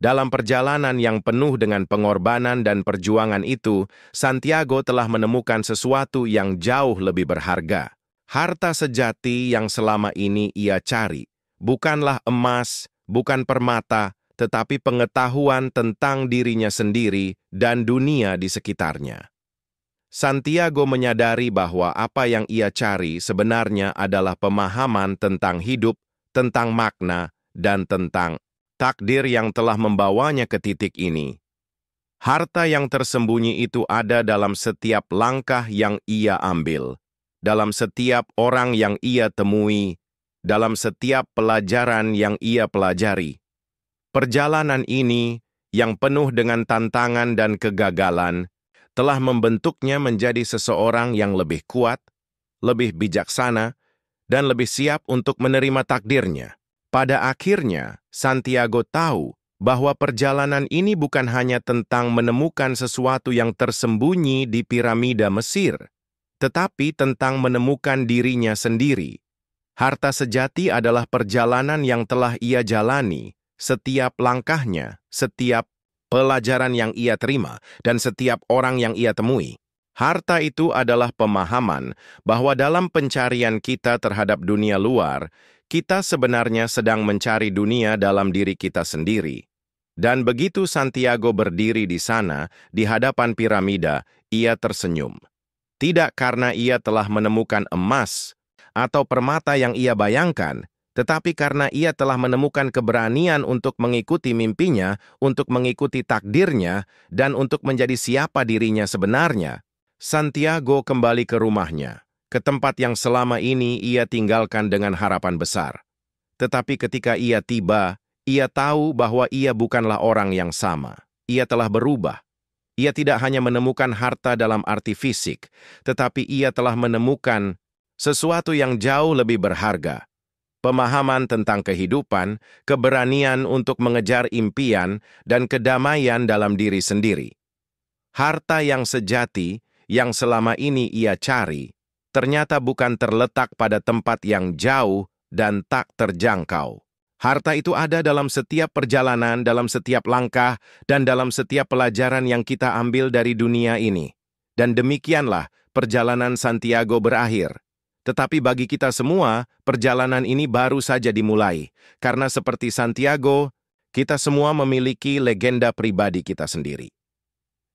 Dalam perjalanan yang penuh dengan pengorbanan dan perjuangan itu, Santiago telah menemukan sesuatu yang jauh lebih berharga. Harta sejati yang selama ini ia cari, bukanlah emas, bukan permata, tetapi pengetahuan tentang dirinya sendiri dan dunia di sekitarnya. Santiago menyadari bahwa apa yang ia cari sebenarnya adalah pemahaman tentang hidup, tentang makna, dan tentang takdir yang telah membawanya ke titik ini. Harta yang tersembunyi itu ada dalam setiap langkah yang ia ambil, dalam setiap orang yang ia temui, dalam setiap pelajaran yang ia pelajari. Perjalanan ini, yang penuh dengan tantangan dan kegagalan, telah membentuknya menjadi seseorang yang lebih kuat, lebih bijaksana, dan lebih siap untuk menerima takdirnya. Pada akhirnya, Santiago tahu bahwa perjalanan ini bukan hanya tentang menemukan sesuatu yang tersembunyi di piramida Mesir, tetapi tentang menemukan dirinya sendiri. Harta sejati adalah perjalanan yang telah ia jalani, setiap langkahnya, setiap pelajaran yang ia terima, dan setiap orang yang ia temui. Harta itu adalah pemahaman bahwa dalam pencarian kita terhadap dunia luar, kita sebenarnya sedang mencari dunia dalam diri kita sendiri. Dan begitu Santiago berdiri di sana, di hadapan piramida, ia tersenyum. Tidak karena ia telah menemukan emas atau permata yang ia bayangkan, tetapi karena ia telah menemukan keberanian untuk mengikuti mimpinya, untuk mengikuti takdirnya, dan untuk menjadi siapa dirinya sebenarnya. Santiago kembali ke rumahnya, ke tempat yang selama ini ia tinggalkan dengan harapan besar. Tetapi ketika ia tiba, ia tahu bahwa ia bukanlah orang yang sama. Ia telah berubah. Ia tidak hanya menemukan harta dalam arti fisik, tetapi ia telah menemukan sesuatu yang jauh lebih berharga. Pemahaman tentang kehidupan, keberanian untuk mengejar impian, dan kedamaian dalam diri sendiri. Harta yang sejati, yang selama ini ia cari, ternyata bukan terletak pada tempat yang jauh dan tak terjangkau. Harta itu ada dalam setiap perjalanan, dalam setiap langkah, dan dalam setiap pelajaran yang kita ambil dari dunia ini. Dan demikianlah perjalanan Santiago berakhir. Tetapi bagi kita semua, perjalanan ini baru saja dimulai. Karena seperti Santiago, kita semua memiliki legenda pribadi kita sendiri.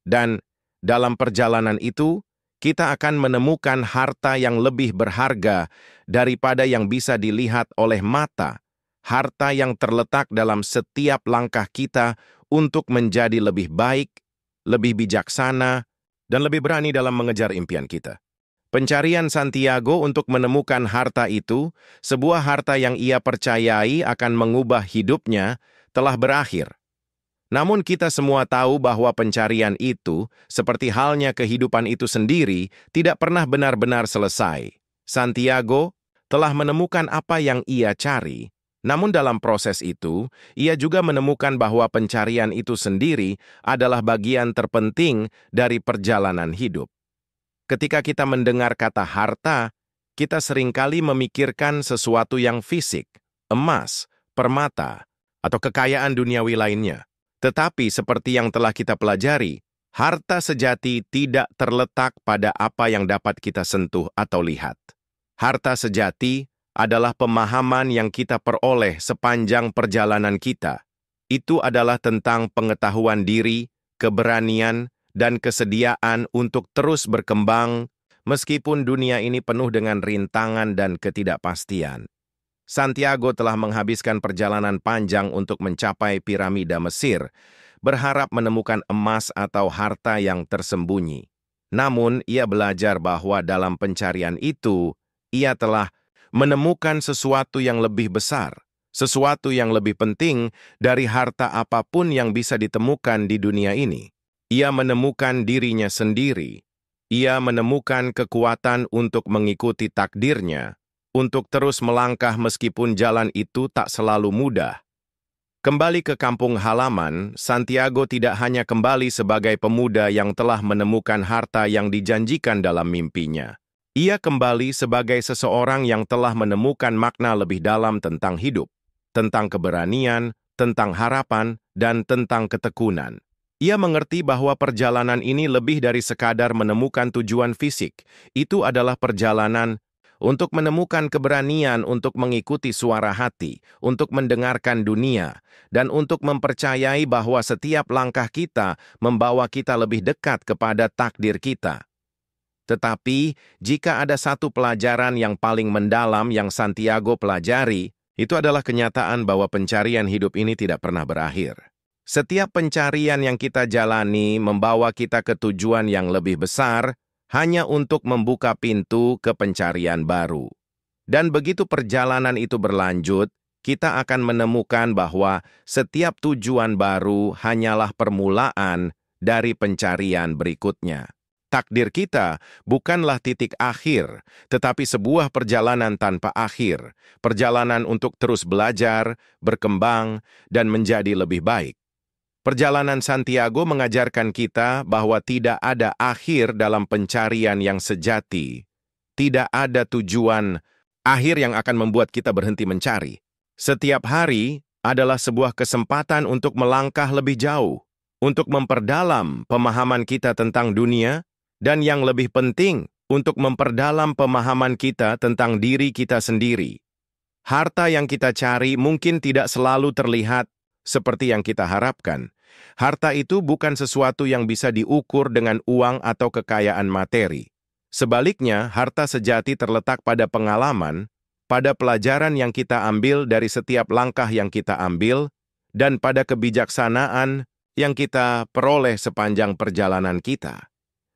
Dan dalam perjalanan itu, kita akan menemukan harta yang lebih berharga daripada yang bisa dilihat oleh mata. Harta yang terletak dalam setiap langkah kita untuk menjadi lebih baik, lebih bijaksana, dan lebih berani dalam mengejar impian kita. Pencarian Santiago untuk menemukan harta itu, sebuah harta yang ia percayai akan mengubah hidupnya, telah berakhir. Namun kita semua tahu bahwa pencarian itu, seperti halnya kehidupan itu sendiri, tidak pernah benar-benar selesai. Santiago telah menemukan apa yang ia cari, namun dalam proses itu, ia juga menemukan bahwa pencarian itu sendiri adalah bagian terpenting dari perjalanan hidup. Ketika kita mendengar kata harta, kita seringkali memikirkan sesuatu yang fisik, emas, permata, atau kekayaan duniawi lainnya. Tetapi seperti yang telah kita pelajari, harta sejati tidak terletak pada apa yang dapat kita sentuh atau lihat. Harta sejati adalah pemahaman yang kita peroleh sepanjang perjalanan kita. Itu adalah tentang pengetahuan diri, keberanian, dan kesediaan untuk terus berkembang meskipun dunia ini penuh dengan rintangan dan ketidakpastian. Santiago telah menghabiskan perjalanan panjang untuk mencapai piramida Mesir, berharap menemukan emas atau harta yang tersembunyi. Namun, ia belajar bahwa dalam pencarian itu, ia telah menemukan sesuatu yang lebih besar, sesuatu yang lebih penting dari harta apapun yang bisa ditemukan di dunia ini. Ia menemukan dirinya sendiri. Ia menemukan kekuatan untuk mengikuti takdirnya, untuk terus melangkah meskipun jalan itu tak selalu mudah. Kembali ke kampung halaman, Santiago tidak hanya kembali sebagai pemuda yang telah menemukan harta yang dijanjikan dalam mimpinya. Ia kembali sebagai seseorang yang telah menemukan makna lebih dalam tentang hidup, tentang keberanian, tentang harapan, dan tentang ketekunan. Ia mengerti bahwa perjalanan ini lebih dari sekadar menemukan tujuan fisik. Itu adalah perjalanan untuk menemukan keberanian untuk mengikuti suara hati, untuk mendengarkan dunia, dan untuk mempercayai bahwa setiap langkah kita membawa kita lebih dekat kepada takdir kita. Tetapi, jika ada satu pelajaran yang paling mendalam yang Santiago pelajari, itu adalah kenyataan bahwa pencarian hidup ini tidak pernah berakhir. Setiap pencarian yang kita jalani membawa kita ke tujuan yang lebih besar, hanya untuk membuka pintu ke pencarian baru. Dan begitu perjalanan itu berlanjut, kita akan menemukan bahwa setiap tujuan baru hanyalah permulaan dari pencarian berikutnya. Takdir kita bukanlah titik akhir, tetapi sebuah perjalanan tanpa akhir, perjalanan untuk terus belajar, berkembang, dan menjadi lebih baik. Perjalanan Santiago mengajarkan kita bahwa tidak ada akhir dalam pencarian yang sejati. Tidak ada tujuan akhir yang akan membuat kita berhenti mencari. Setiap hari adalah sebuah kesempatan untuk melangkah lebih jauh, untuk memperdalam pemahaman kita tentang dunia, dan yang lebih penting, untuk memperdalam pemahaman kita tentang diri kita sendiri. Harta yang kita cari mungkin tidak selalu terlihat seperti yang kita harapkan. Harta itu bukan sesuatu yang bisa diukur dengan uang atau kekayaan materi. Sebaliknya, harta sejati terletak pada pengalaman, pada pelajaran yang kita ambil dari setiap langkah yang kita ambil, dan pada kebijaksanaan yang kita peroleh sepanjang perjalanan kita.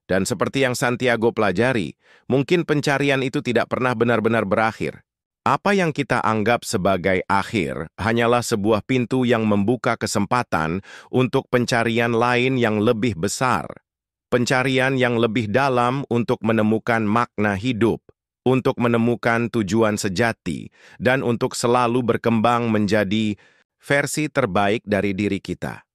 Dan seperti yang Santiago pelajari, mungkin pencarian itu tidak pernah benar-benar berakhir. Apa yang kita anggap sebagai akhir hanyalah sebuah pintu yang membuka kesempatan untuk pencarian lain yang lebih besar. Pencarian yang lebih dalam untuk menemukan makna hidup, untuk menemukan tujuan sejati, dan untuk selalu berkembang menjadi versi terbaik dari diri kita.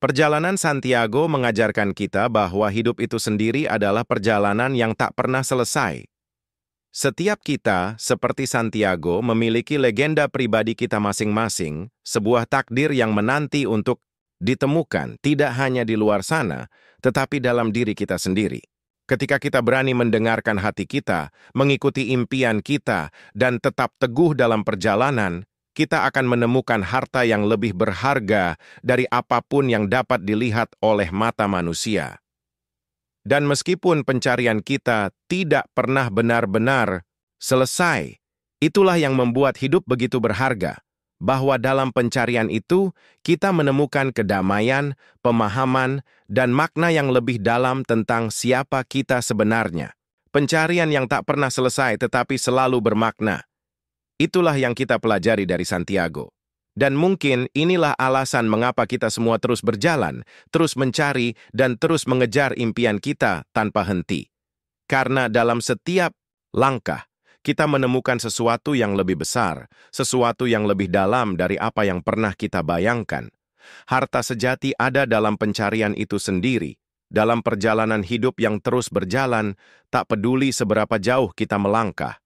Perjalanan Santiago mengajarkan kita bahwa hidup itu sendiri adalah perjalanan yang tak pernah selesai. Setiap kita, seperti Santiago, memiliki legenda pribadi kita masing-masing, sebuah takdir yang menanti untuk ditemukan tidak hanya di luar sana, tetapi dalam diri kita sendiri. Ketika kita berani mendengarkan hati kita, mengikuti impian kita, dan tetap teguh dalam perjalanan, kita akan menemukan harta yang lebih berharga dari apapun yang dapat dilihat oleh mata manusia. Dan meskipun pencarian kita tidak pernah benar-benar selesai, itulah yang membuat hidup begitu berharga, bahwa dalam pencarian itu kita menemukan kedamaian, pemahaman, dan makna yang lebih dalam tentang siapa kita sebenarnya. Pencarian yang tak pernah selesai tetapi selalu bermakna. Itulah yang kita pelajari dari Santiago. Dan mungkin inilah alasan mengapa kita semua terus berjalan, terus mencari, dan terus mengejar impian kita tanpa henti. Karena dalam setiap langkah, kita menemukan sesuatu yang lebih besar, sesuatu yang lebih dalam dari apa yang pernah kita bayangkan. Harta sejati ada dalam pencarian itu sendiri, dalam perjalanan hidup yang terus berjalan, tak peduli seberapa jauh kita melangkah.